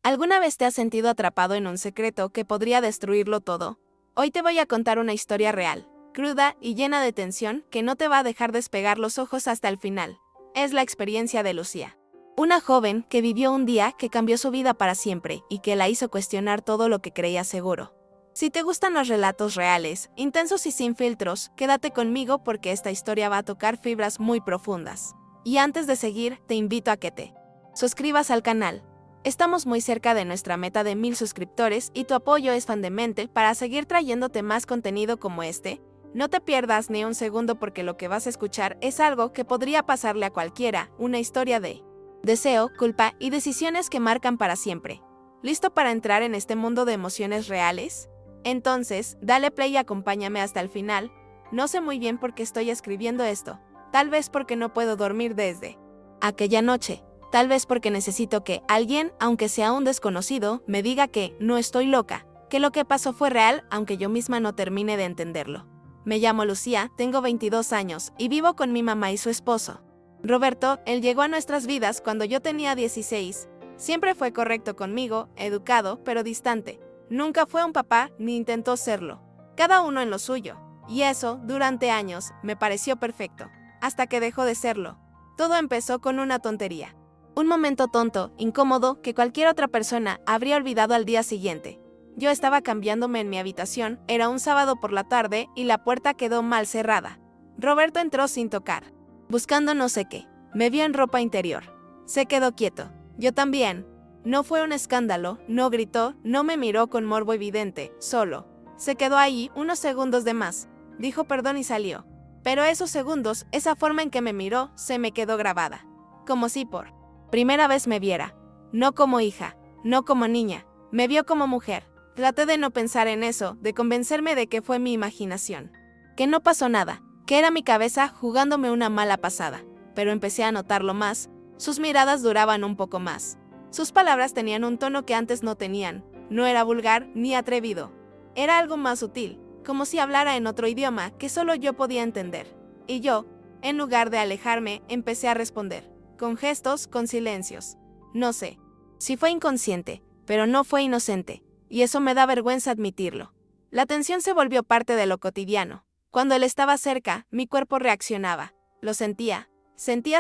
¿Alguna vez te has sentido atrapado en un secreto que podría destruirlo todo? Hoy te voy a contar una historia real, cruda y llena de tensión que no te va a dejar despegar los ojos hasta el final. Es la experiencia de Lucía. Una joven que vivió un día que cambió su vida para siempre y que la hizo cuestionar todo lo que creía seguro. Si te gustan los relatos reales, intensos y sin filtros, quédate conmigo porque esta historia va a tocar fibras muy profundas. Y antes de seguir, te invito a que te suscribas al canal. Estamos muy cerca de nuestra meta de 1000 suscriptores y tu apoyo es fundamental para seguir trayéndote más contenido como este. No te pierdas ni un segundo porque lo que vas a escuchar es algo que podría pasarle a cualquiera, una historia de deseo, culpa y decisiones que marcan para siempre. ¿Listo para entrar en este mundo de emociones reales? Entonces, dale play y acompáñame hasta el final. No sé muy bien por qué estoy escribiendo esto, tal vez porque no puedo dormir desde aquella noche. Tal vez porque necesito que alguien, aunque sea un desconocido, me diga que no estoy loca, que lo que pasó fue real, aunque yo misma no termine de entenderlo. Me llamo Lucía, tengo 22 años y vivo con mi mamá y su esposo. Roberto, él llegó a nuestras vidas cuando yo tenía 16. Siempre fue correcto conmigo, educado, pero distante. Nunca fue un papá ni intentó serlo. Cada uno en lo suyo. Y eso, durante años, me pareció perfecto. Hasta que dejó de serlo. Todo empezó con una tontería. Un momento tonto, incómodo, que cualquier otra persona habría olvidado al día siguiente. Yo estaba cambiándome en mi habitación, era un sábado por la tarde y la puerta quedó mal cerrada. Roberto entró sin tocar, buscando no sé qué. Me vio en ropa interior. Se quedó quieto. Yo también. No fue un escándalo, no gritó, no me miró con morbo evidente, solo. Se quedó ahí unos segundos de más. Dijo perdón y salió. Pero esos segundos, esa forma en que me miró, se me quedó grabada. Como si por primera vez me viera. No como hija, no como niña, me vio como mujer. Traté de no pensar en eso, de convencerme de que fue mi imaginación. Que no pasó nada, que era mi cabeza jugándome una mala pasada. Pero empecé a notarlo más, sus miradas duraban un poco más. Sus palabras tenían un tono que antes no tenían, no era vulgar ni atrevido. Era algo más sutil, como si hablara en otro idioma que solo yo podía entender. Y yo, en lugar de alejarme, empecé a responder. Con gestos, con silencios. No sé si fue inconsciente, pero no fue inocente, y eso me da vergüenza admitirlo. La tensión se volvió parte de lo cotidiano. Cuando él estaba cerca, mi cuerpo reaccionaba. Lo sentía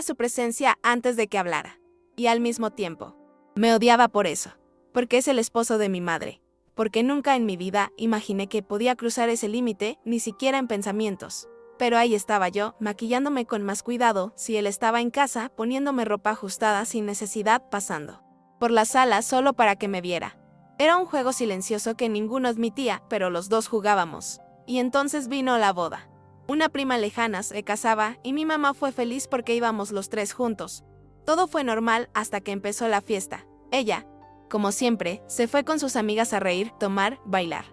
su presencia antes de que hablara. Y al mismo tiempo, me odiaba por eso, porque es el esposo de mi madre, porque nunca en mi vida imaginé que podía cruzar ese límite, ni siquiera en pensamientos. Pero ahí estaba yo, maquillándome con más cuidado, si él estaba en casa, poniéndome ropa ajustada sin necesidad, pasando por la sala solo para que me viera. Era un juego silencioso que ninguno admitía, pero los dos jugábamos. Y entonces vino la boda. Una prima lejana se casaba y mi mamá fue feliz porque íbamos los tres juntos. Todo fue normal hasta que empezó la fiesta. Ella, como siempre, se fue con sus amigas a reír, tomar, bailar.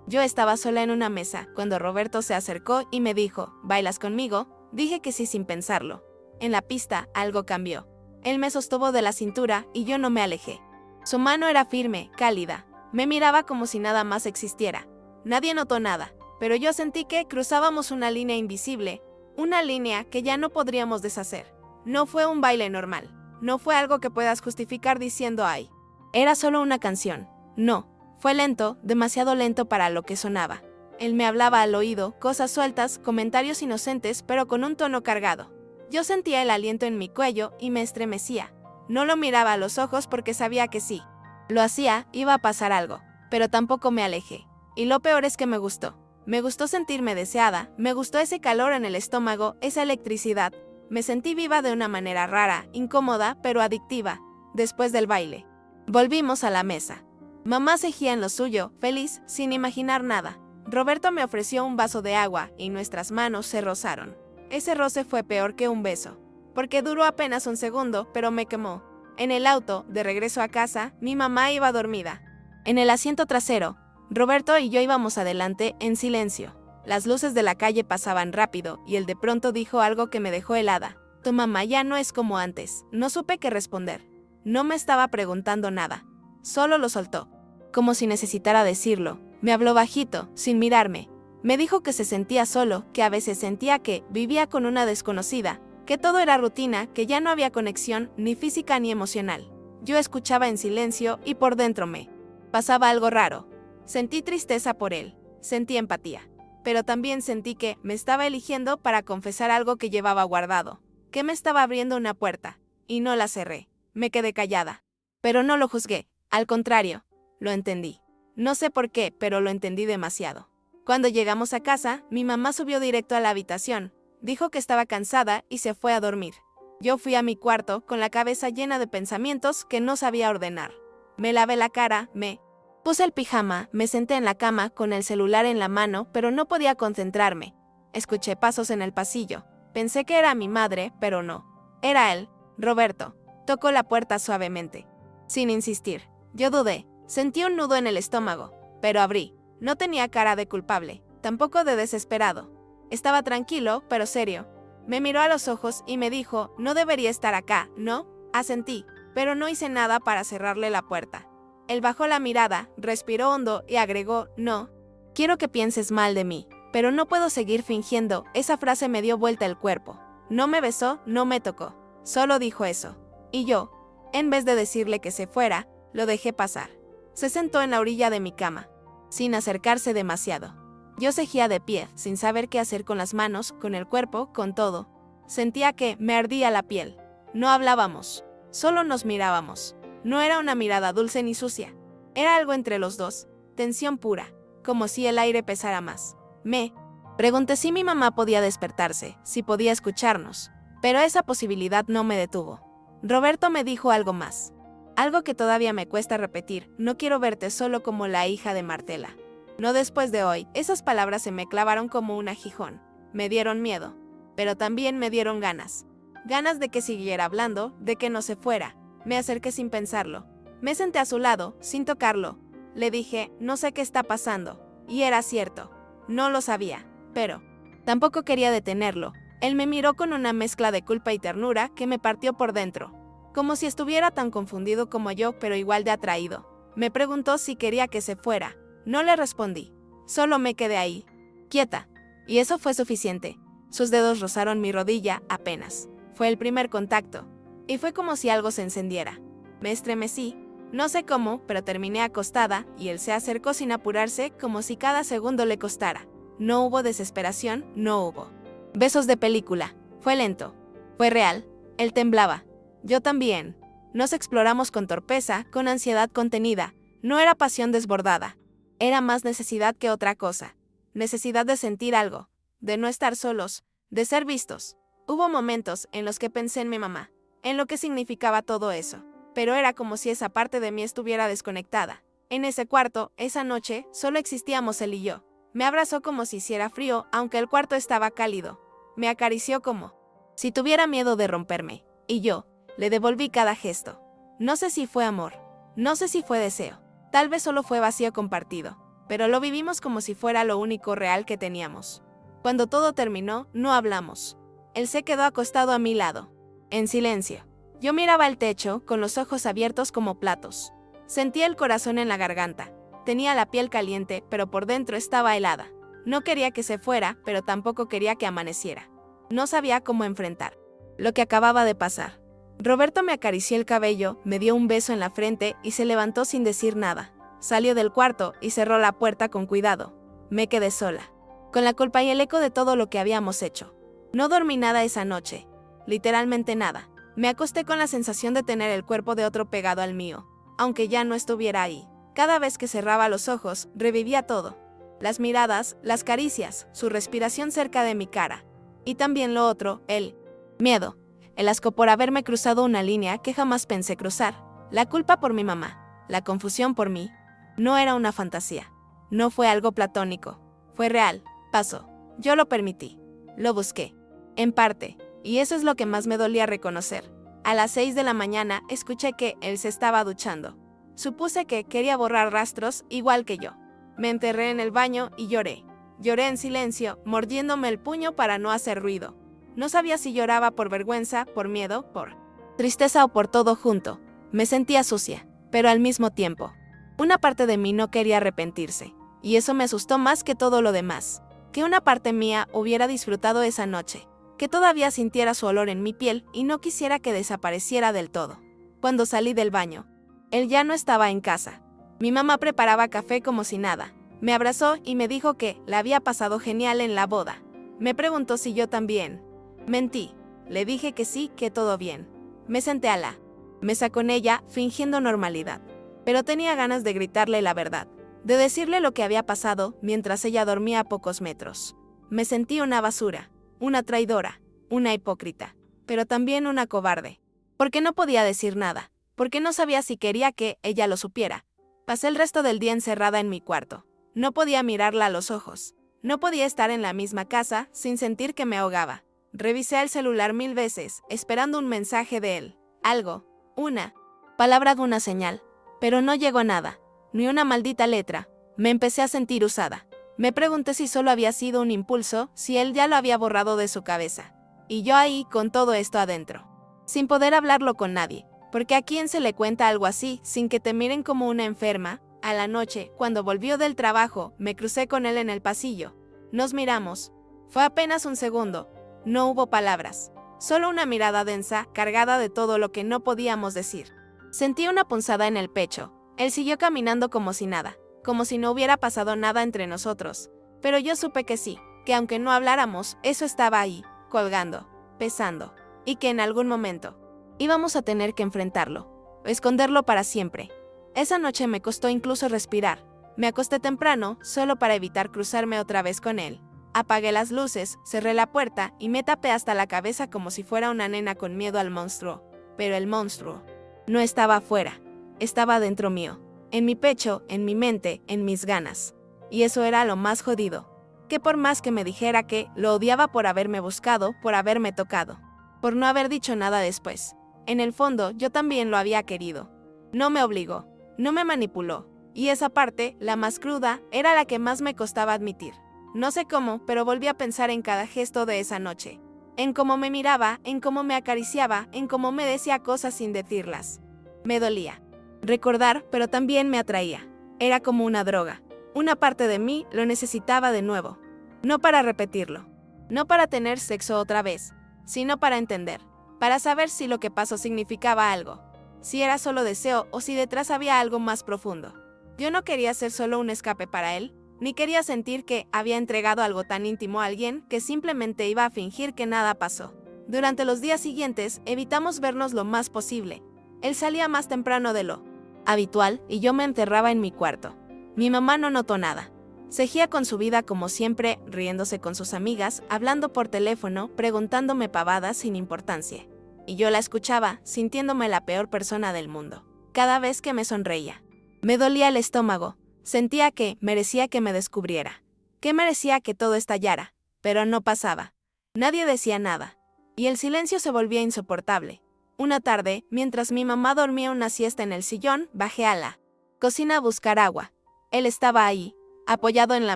Yo estaba sola en una mesa cuando Roberto se acercó y me dijo, ¿bailas conmigo? Dije que sí sin pensarlo. En la pista, algo cambió. Él me sostuvo de la cintura y yo no me alejé. Su mano era firme, cálida. Me miraba como si nada más existiera. Nadie notó nada, pero yo sentí que cruzábamos una línea invisible, una línea que ya no podríamos deshacer. No fue un baile normal. No fue algo que puedas justificar diciendo ay. Era solo una canción. No. Fue lento, demasiado lento para lo que sonaba. Él me hablaba al oído, cosas sueltas, comentarios inocentes, pero con un tono cargado. Yo sentía el aliento en mi cuello y me estremecía. No lo miraba a los ojos porque sabía que sí lo hacía, iba a pasar algo, pero tampoco me alejé. Y lo peor es que me gustó. Me gustó sentirme deseada, me gustó ese calor en el estómago, esa electricidad. Me sentí viva de una manera rara, incómoda, pero adictiva. Después del baile, volvimos a la mesa. Mamá seguía en lo suyo, feliz, sin imaginar nada. Roberto me ofreció un vaso de agua y nuestras manos se rozaron. Ese roce fue peor que un beso, porque duró apenas un segundo, pero me quemó. En el auto, de regreso a casa, mi mamá iba dormida. En el asiento trasero, Roberto y yo íbamos adelante en silencio. Las luces de la calle pasaban rápido y él de pronto dijo algo que me dejó helada. Tu mamá ya no es como antes. No supe qué responder. No me estaba preguntando nada. Solo lo soltó. Como si necesitara decirlo. Me habló bajito, sin mirarme. Me dijo que se sentía solo, que a veces sentía que vivía con una desconocida, que todo era rutina, que ya no había conexión, ni física ni emocional. Yo escuchaba en silencio y por dentro me pasaba algo raro. Sentí tristeza por él, sentí empatía, pero también sentí que me estaba eligiendo para confesar algo que llevaba guardado, que me estaba abriendo una puerta, y no la cerré. Me quedé callada. Pero no lo juzgué, al contrario, lo entendí. No sé por qué, pero lo entendí demasiado. Cuando llegamos a casa, mi mamá subió directo a la habitación, dijo que estaba cansada y se fue a dormir. Yo fui a mi cuarto con la cabeza llena de pensamientos que no sabía ordenar. Me lavé la cara, me puse el pijama, me senté en la cama con el celular en la mano, pero no podía concentrarme. Escuché pasos en el pasillo. Pensé que era mi madre, pero no. Era él, Roberto. Tocó la puerta suavemente. Sin insistir. Yo dudé. Sentí un nudo en el estómago, pero abrí. No tenía cara de culpable, tampoco de desesperado. Estaba tranquilo, pero serio. Me miró a los ojos y me dijo, no debería estar acá, ¿no? Asentí, pero no hice nada para cerrarle la puerta. Él bajó la mirada, respiró hondo y agregó, no. Quiero que pienses mal de mí, pero no puedo seguir fingiendo. Esa frase me dio vuelta el cuerpo. No me besó, no me tocó. Solo dijo eso. Y yo, en vez de decirle que se fuera, lo dejé pasar. Se sentó en la orilla de mi cama, sin acercarse demasiado. Yo seguía de pie, sin saber qué hacer con las manos, con el cuerpo, con todo. Sentía que me ardía la piel. No hablábamos, solo nos mirábamos. No era una mirada dulce ni sucia. Era algo entre los dos, tensión pura, como si el aire pesara más. Me pregunté si mi mamá podía despertarse, si podía escucharnos, pero esa posibilidad no me detuvo. Roberto me dijo algo más. Algo que todavía me cuesta repetir, no quiero verte solo como la hija de Martela. No después de hoy, esas palabras se me clavaron como un aguijón. Me dieron miedo, pero también me dieron ganas. Ganas de que siguiera hablando, de que no se fuera. Me acerqué sin pensarlo. Me senté a su lado, sin tocarlo. Le dije, no sé qué está pasando. Y era cierto. No lo sabía, pero tampoco quería detenerlo. Él me miró con una mezcla de culpa y ternura que me partió por dentro. Como si estuviera tan confundido como yo, pero igual de atraído. Me preguntó si quería que se fuera. No le respondí. Solo me quedé ahí, quieta. Y eso fue suficiente. Sus dedos rozaron mi rodilla apenas. Fue el primer contacto. Y fue como si algo se encendiera. Me estremecí. No sé cómo, pero terminé acostada y él se acercó sin apurarse, como si cada segundo le costara. No hubo desesperación, no hubo besos de película. Fue lento. Fue real. Él temblaba. Yo también. Nos exploramos con torpeza, con ansiedad contenida. No era pasión desbordada. Era más necesidad que otra cosa. Necesidad de sentir algo, de no estar solos, de ser vistos. Hubo momentos en los que pensé en mi mamá, en lo que significaba todo eso. Pero era como si esa parte de mí estuviera desconectada. En ese cuarto, esa noche, solo existíamos él y yo. Me abrazó como si hiciera frío, aunque el cuarto estaba cálido. Me acarició como si tuviera miedo de romperme. Y yo le devolví cada gesto. No sé si fue amor, no sé si fue deseo, tal vez solo fue vacío compartido, pero lo vivimos como si fuera lo único real que teníamos. Cuando todo terminó, no hablamos. Él se quedó acostado a mi lado, en silencio. Yo miraba el techo, con los ojos abiertos como platos. Sentía el corazón en la garganta. Tenía la piel caliente, pero por dentro estaba helada. No quería que se fuera, pero tampoco quería que amaneciera. No sabía cómo enfrentar lo que acababa de pasar. Roberto me acarició el cabello, me dio un beso en la frente y se levantó sin decir nada. Salió del cuarto y cerró la puerta con cuidado. Me quedé sola, con la culpa y el eco de todo lo que habíamos hecho. No dormí nada esa noche, literalmente nada. Me acosté con la sensación de tener el cuerpo de otro pegado al mío, aunque ya no estuviera ahí. Cada vez que cerraba los ojos, revivía todo. Las miradas, las caricias, su respiración cerca de mi cara. Y también lo otro, el miedo. El asco por haberme cruzado una línea que jamás pensé cruzar. La culpa por mi mamá. La confusión por mí. No era una fantasía. No fue algo platónico. Fue real. Pasó. Yo lo permití. Lo busqué. En parte. Y eso es lo que más me dolía reconocer. A las 6 de la mañana escuché que él se estaba duchando. Supuse que quería borrar rastros igual que yo. Me enterré en el baño y lloré. Lloré en silencio, mordiéndome el puño para no hacer ruido. No sabía si lloraba por vergüenza, por miedo, por tristeza o por todo junto. Me sentía sucia, pero al mismo tiempo, una parte de mí no quería arrepentirse. Y eso me asustó más que todo lo demás. Que una parte mía hubiera disfrutado esa noche. Que todavía sintiera su olor en mi piel y no quisiera que desapareciera del todo. cuando salí del baño. Él ya no estaba en casa. Mi mamá preparaba café como si nada. Me abrazó y me dijo que la había pasado genial en la boda. Me preguntó si yo también. Mentí. Le dije que sí, que todo bien. Me senté a la mesa con ella, fingiendo normalidad. Pero tenía ganas de gritarle la verdad, de decirle lo que había pasado mientras ella dormía a pocos metros. Me sentí una basura, una traidora, una hipócrita, pero también una cobarde. Porque no podía decir nada, porque no sabía si quería que ella lo supiera. Pasé el resto del día encerrada en mi cuarto. No podía mirarla a los ojos. No podía estar en la misma casa sin sentir que me ahogaba. Revisé el celular 1000 veces, esperando un mensaje de él. Algo, una palabra de una señal. Pero no llegó nada, ni una maldita letra. Me empecé a sentir usada. Me pregunté si solo había sido un impulso, si él ya lo había borrado de su cabeza. Y yo ahí con todo esto adentro. Sin poder hablarlo con nadie. Porque a quién se le cuenta algo así sin que te miren como una enferma. A la noche, cuando volvió del trabajo, me crucé con él en el pasillo. Nos miramos. Fue apenas un segundo. No hubo palabras. Solo una mirada densa, cargada de todo lo que no podíamos decir. Sentí una punzada en el pecho. Él siguió caminando como si nada, como si no hubiera pasado nada entre nosotros. Pero yo supe que sí, que aunque no habláramos, eso estaba ahí, colgando, pesando, y que en algún momento íbamos a tener que enfrentarlo, esconderlo para siempre. Esa noche me costó incluso respirar. Me acosté temprano, solo para evitar cruzarme otra vez con él. Apagué las luces, cerré la puerta y me tapé hasta la cabeza como si fuera una nena con miedo al monstruo. Pero el monstruo no estaba afuera, estaba dentro mío, en mi pecho, en mi mente, en mis ganas. Y eso era lo más jodido, que por más que me dijera que lo odiaba por haberme buscado, por haberme tocado, por no haber dicho nada después, en el fondo yo también lo había querido. No me obligó, no me manipuló, y esa parte, la más cruda, era la que más me costaba admitir. No sé cómo, pero volví a pensar en cada gesto de esa noche. En cómo me miraba, en cómo me acariciaba, en cómo me decía cosas sin decirlas. Me dolía recordar, pero también me atraía. Era como una droga. Una parte de mí lo necesitaba de nuevo. No para repetirlo. No para tener sexo otra vez, sino para entender. Para saber si lo que pasó significaba algo. Si era solo deseo o si detrás había algo más profundo. Yo no quería ser solo un escape para él, ni quería sentir que había entregado algo tan íntimo a alguien que simplemente iba a fingir que nada pasó. Durante los días siguientes, evitamos vernos lo más posible. Él salía más temprano de lo habitual y yo me encerraba en mi cuarto. Mi mamá no notó nada. Seguía con su vida como siempre, riéndose con sus amigas, hablando por teléfono, preguntándome pavadas sin importancia. Y yo la escuchaba, sintiéndome la peor persona del mundo. Cada vez que me sonreía. Me dolía el estómago. Sentía que merecía que me descubriera, que merecía que todo estallara, pero no pasaba. Nadie decía nada, y el silencio se volvía insoportable. Una tarde, mientras mi mamá dormía una siesta en el sillón, bajé a la cocina a buscar agua. Él estaba ahí, apoyado en la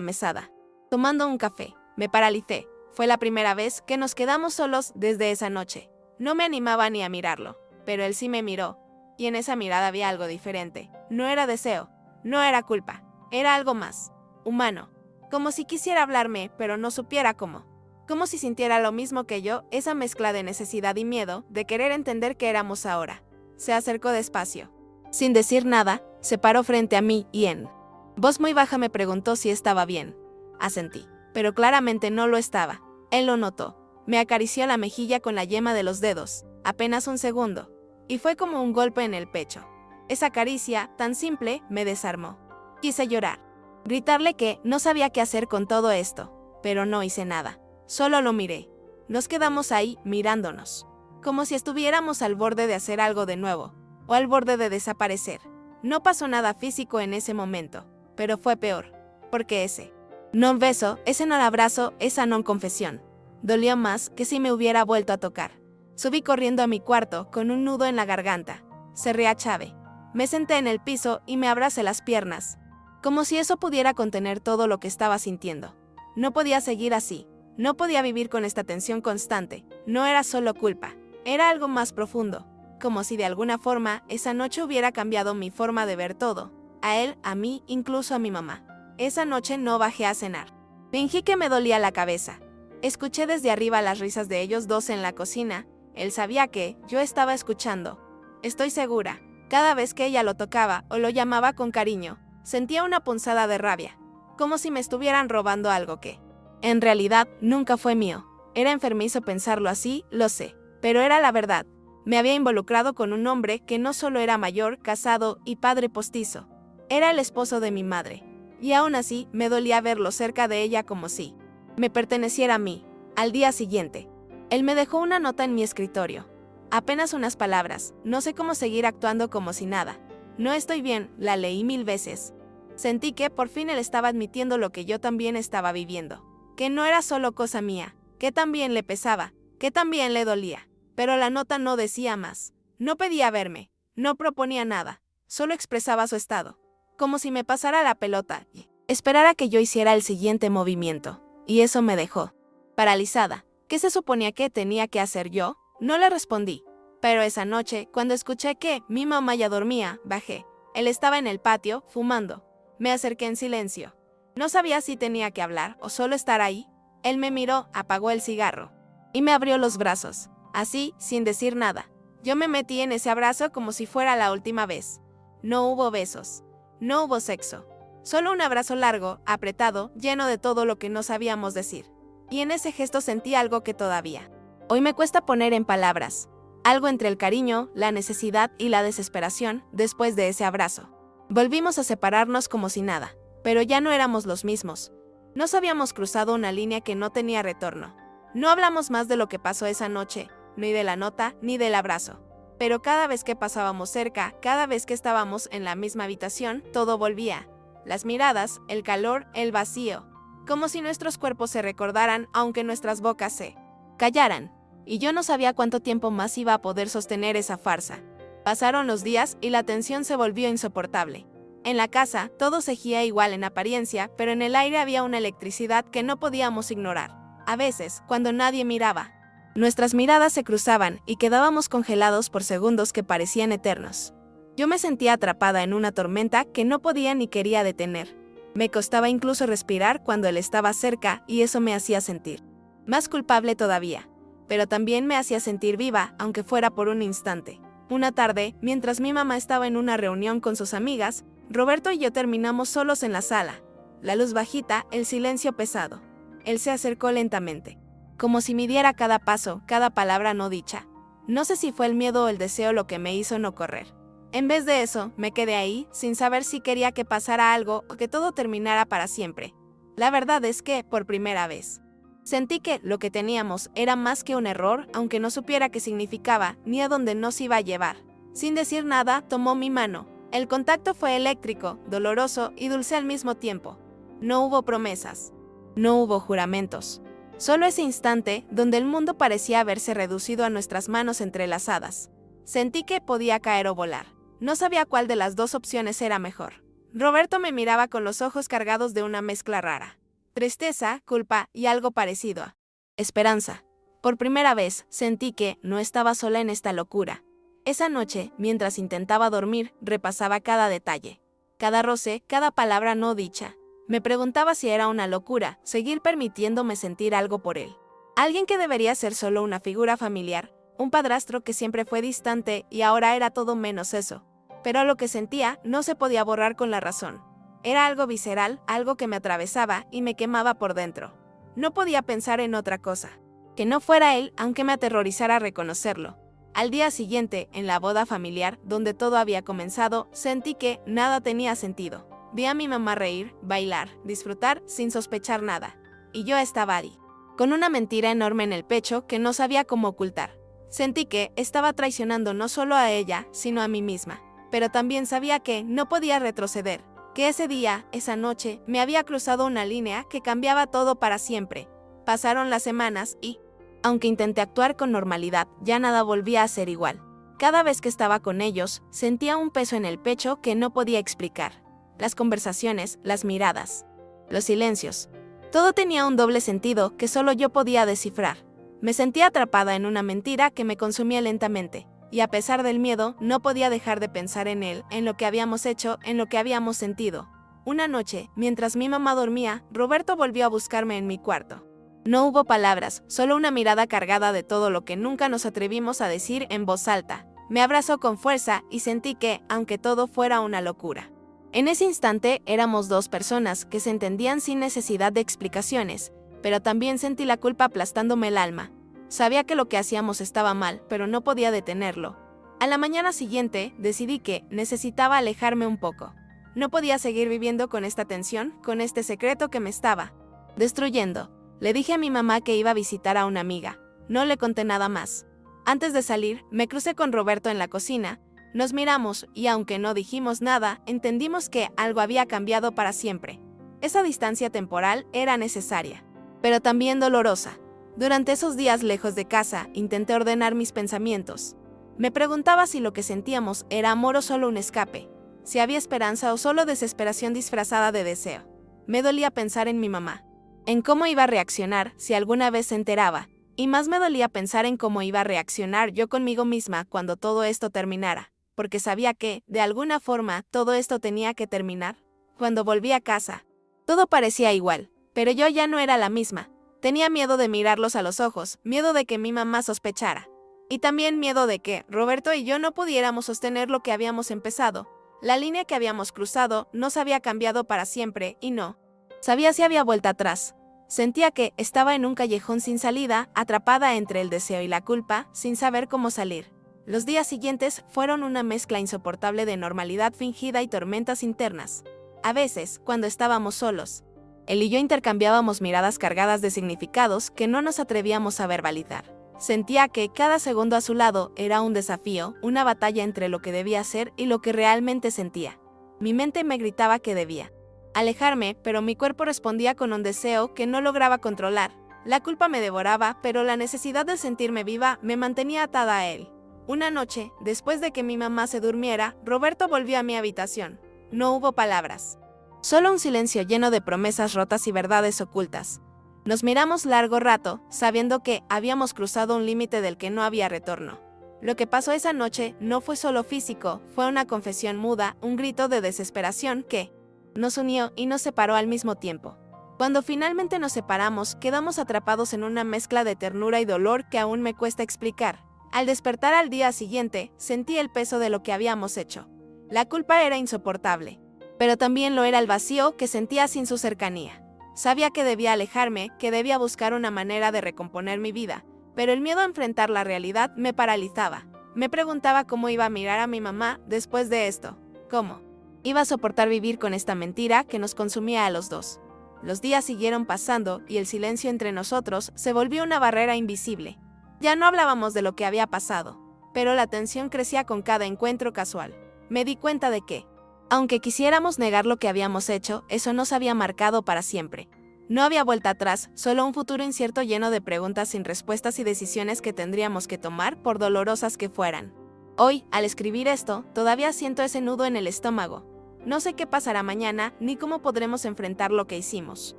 mesada, tomando un café. Me paralicé. Fue la primera vez que nos quedamos solos desde esa noche. No me animaba ni a mirarlo, pero él sí me miró, y en esa mirada había algo diferente. No era deseo. No era culpa, era algo más, humano, como si quisiera hablarme, pero no supiera cómo, como si sintiera lo mismo que yo, esa mezcla de necesidad y miedo, de querer entender qué éramos ahora. Se acercó despacio. Sin decir nada, se paró frente a mí y en voz muy baja me preguntó si estaba bien. Asentí, pero claramente no lo estaba. Él lo notó. Me acarició la mejilla con la yema de los dedos, apenas un segundo, y fue como un golpe en el pecho. Esa caricia, tan simple, me desarmó. Quise llorar, gritarle que no sabía qué hacer con todo esto, pero no hice nada. Solo lo miré. Nos quedamos ahí, mirándonos, como si estuviéramos al borde de hacer algo de nuevo, o al borde de desaparecer. No pasó nada físico en ese momento, pero fue peor, porque ese no beso, ese no abrazo, esa no confesión, dolió más que si me hubiera vuelto a tocar. Subí corriendo a mi cuarto con un nudo en la garganta. Cerré a llave. Me senté en el piso y me abracé las piernas, como si eso pudiera contener todo lo que estaba sintiendo. No podía seguir así, no podía vivir con esta tensión constante, no era solo culpa, era algo más profundo, como si de alguna forma esa noche hubiera cambiado mi forma de ver todo, a él, a mí, incluso a mi mamá. Esa noche no bajé a cenar. Fingí que me dolía la cabeza. Escuché desde arriba las risas de ellos dos en la cocina, él sabía que yo estaba escuchando. Estoy segura. Cada vez que ella lo tocaba o lo llamaba con cariño, sentía una punzada de rabia, como si me estuvieran robando algo que, en realidad, nunca fue mío. Era enfermizo pensarlo así, lo sé, pero era la verdad. Me había involucrado con un hombre que no solo era mayor, casado y padre postizo, era el esposo de mi madre. Y aún así, me dolía verlo cerca de ella como si me perteneciera a mí. Al día siguiente, él me dejó una nota en mi escritorio. Apenas unas palabras, no sé cómo seguir actuando como si nada. No estoy bien, la leí 1000 veces. Sentí que por fin él estaba admitiendo lo que yo también estaba viviendo. Que no era solo cosa mía, que también le pesaba, que también le dolía. Pero la nota no decía más. No pedía verme, no proponía nada, solo expresaba su estado. Como si me pasara la pelota y esperara que yo hiciera el siguiente movimiento. Y eso me dejó paralizada. ¿Qué se suponía que tenía que hacer yo? No le respondí. Pero esa noche, cuando escuché que mi mamá ya dormía, bajé. Él estaba en el patio, fumando. Me acerqué en silencio. No sabía si tenía que hablar o solo estar ahí. Él me miró, apagó el cigarro y me abrió los brazos. Así, sin decir nada. Yo me metí en ese abrazo como si fuera la última vez. No hubo besos. No hubo sexo. Solo un abrazo largo, apretado, lleno de todo lo que no sabíamos decir. Y en ese gesto sentí algo que todavía hoy me cuesta poner en palabras. Algo entre el cariño, la necesidad y la desesperación después de ese abrazo. Volvimos a separarnos como si nada, pero ya no éramos los mismos. Nos habíamos cruzado una línea que no tenía retorno. No hablamos más de lo que pasó esa noche, ni de la nota, ni del abrazo. Pero cada vez que pasábamos cerca, cada vez que estábamos en la misma habitación, todo volvía. Las miradas, el calor, el vacío. Como si nuestros cuerpos se recordaran aunque nuestras bocas se callaran. Y yo no sabía cuánto tiempo más iba a poder sostener esa farsa. Pasaron los días y la tensión se volvió insoportable. En la casa, todo seguía igual en apariencia, pero en el aire había una electricidad que no podíamos ignorar. A veces, cuando nadie miraba, nuestras miradas se cruzaban y quedábamos congelados por segundos que parecían eternos. Yo me sentía atrapada en una tormenta que no podía ni quería detener. Me costaba incluso respirar cuando él estaba cerca y eso me hacía sentir más culpable todavía. Pero también me hacía sentir viva, aunque fuera por un instante. Una tarde, mientras mi mamá estaba en una reunión con sus amigas, Roberto y yo terminamos solos en la sala. La luz bajita, el silencio pesado. Él se acercó lentamente, como si midiera cada paso, cada palabra no dicha. No sé si fue el miedo o el deseo lo que me hizo no correr. En vez de eso, me quedé ahí, sin saber si quería que pasara algo o que todo terminara para siempre. La verdad es que, por primera vez, sentí que lo que teníamos era más que un error, aunque no supiera qué significaba ni a dónde nos iba a llevar. Sin decir nada, tomó mi mano. El contacto fue eléctrico, doloroso y dulce al mismo tiempo. No hubo promesas. No hubo juramentos. Solo ese instante donde el mundo parecía haberse reducido a nuestras manos entrelazadas. Sentí que podía caer o volar. No sabía cuál de las dos opciones era mejor. Roberto me miraba con los ojos cargados de una mezcla rara. Tristeza, culpa y algo parecido a esperanza. Por primera vez sentí que no estaba sola en esta locura. Esa noche, mientras intentaba dormir, repasaba cada detalle, cada roce, cada palabra no dicha. Me preguntaba si era una locura seguir permitiéndome sentir algo por él. Alguien que debería ser solo una figura familiar, un padrastro que siempre fue distante y ahora era todo menos eso. Pero lo que sentía no se podía borrar con la razón. Era algo visceral, algo que me atravesaba y me quemaba por dentro. No podía pensar en otra cosa que no fuera él, aunque me aterrorizara reconocerlo. Al día siguiente, en la boda familiar, donde todo había comenzado, sentí que nada tenía sentido. Vi a mi mamá reír, bailar, disfrutar, sin sospechar nada. Y yo estaba ahí, con una mentira enorme en el pecho que no sabía cómo ocultar. Sentí que estaba traicionando no solo a ella, sino a mí misma. Pero también sabía que no podía retroceder. Que ese día, esa noche, me había cruzado una línea que cambiaba todo para siempre. Pasaron las semanas y, aunque intenté actuar con normalidad, ya nada volvía a ser igual. Cada vez que estaba con ellos, sentía un peso en el pecho que no podía explicar. Las conversaciones, las miradas, los silencios. Todo tenía un doble sentido que solo yo podía descifrar. Me sentía atrapada en una mentira que me consumía lentamente. Y a pesar del miedo, no podía dejar de pensar en él, en lo que habíamos hecho, en lo que habíamos sentido. Una noche, mientras mi mamá dormía, Roberto volvió a buscarme en mi cuarto. No hubo palabras, solo una mirada cargada de todo lo que nunca nos atrevimos a decir en voz alta. Me abrazó con fuerza y sentí que, aunque todo fuera una locura. En ese instante éramos dos personas que se entendían sin necesidad de explicaciones, pero también sentí la culpa aplastándome el alma. Sabía que lo que hacíamos estaba mal, pero no podía detenerlo. A la mañana siguiente, decidí que necesitaba alejarme un poco. No podía seguir viviendo con esta tensión, con este secreto que me estaba destruyendo. Le dije a mi mamá que iba a visitar a una amiga. No le conté nada más. Antes de salir, me crucé con Roberto en la cocina. Nos miramos y aunque no dijimos nada, entendimos que algo había cambiado para siempre. Esa distancia temporal era necesaria, pero también dolorosa. Durante esos días lejos de casa, intenté ordenar mis pensamientos. Me preguntaba si lo que sentíamos era amor o solo un escape, si había esperanza o solo desesperación disfrazada de deseo. Me dolía pensar en mi mamá, en cómo iba a reaccionar si alguna vez se enteraba, y más me dolía pensar en cómo iba a reaccionar yo conmigo misma cuando todo esto terminara, porque sabía que, de alguna forma, todo esto tenía que terminar. Cuando volví a casa, todo parecía igual, pero yo ya no era la misma. Tenía miedo de mirarlos a los ojos, miedo de que mi mamá sospechara. Y también miedo de que Roberto y yo no pudiéramos sostener lo que habíamos empezado. La línea que habíamos cruzado no se había cambiado para siempre y no sabía si había vuelta atrás. Sentía que estaba en un callejón sin salida, atrapada entre el deseo y la culpa, sin saber cómo salir. Los días siguientes fueron una mezcla insoportable de normalidad fingida y tormentas internas. A veces, cuando estábamos solos, él y yo intercambiábamos miradas cargadas de significados que no nos atrevíamos a verbalizar. Sentía que cada segundo a su lado era un desafío, una batalla entre lo que debía ser y lo que realmente sentía. Mi mente me gritaba que debía alejarme, pero mi cuerpo respondía con un deseo que no lograba controlar. La culpa me devoraba, pero la necesidad de sentirme viva me mantenía atada a él. Una noche, después de que mi mamá se durmiera, Roberto volvió a mi habitación. No hubo palabras. Solo un silencio lleno de promesas rotas y verdades ocultas. Nos miramos largo rato, sabiendo que habíamos cruzado un límite del que no había retorno. Lo que pasó esa noche no fue solo físico, fue una confesión muda, un grito de desesperación que nos unió y nos separó al mismo tiempo. Cuando finalmente nos separamos, quedamos atrapados en una mezcla de ternura y dolor que aún me cuesta explicar. Al despertar al día siguiente, sentí el peso de lo que habíamos hecho. La culpa era insoportable, pero también lo era el vacío que sentía sin su cercanía. Sabía que debía alejarme, que debía buscar una manera de recomponer mi vida, pero el miedo a enfrentar la realidad me paralizaba. Me preguntaba cómo iba a mirar a mi mamá después de esto. ¿Cómo iba a soportar vivir con esta mentira que nos consumía a los dos? Los días siguieron pasando y el silencio entre nosotros se volvió una barrera invisible. Ya no hablábamos de lo que había pasado, pero la tensión crecía con cada encuentro casual. Me di cuenta de que, aunque quisiéramos negar lo que habíamos hecho, eso nos había marcado para siempre. No había vuelta atrás, solo un futuro incierto lleno de preguntas sin respuestas y decisiones que tendríamos que tomar por dolorosas que fueran. Hoy, al escribir esto, todavía siento ese nudo en el estómago. No sé qué pasará mañana, ni cómo podremos enfrentar lo que hicimos.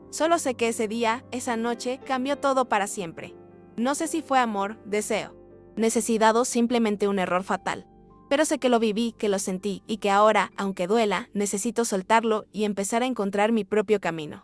Solo sé que ese día, esa noche, cambió todo para siempre. No sé si fue amor, deseo, necesidad o simplemente un error fatal. Pero sé que lo viví, que lo sentí y que ahora, aunque duela, necesito soltarlo y empezar a encontrar mi propio camino.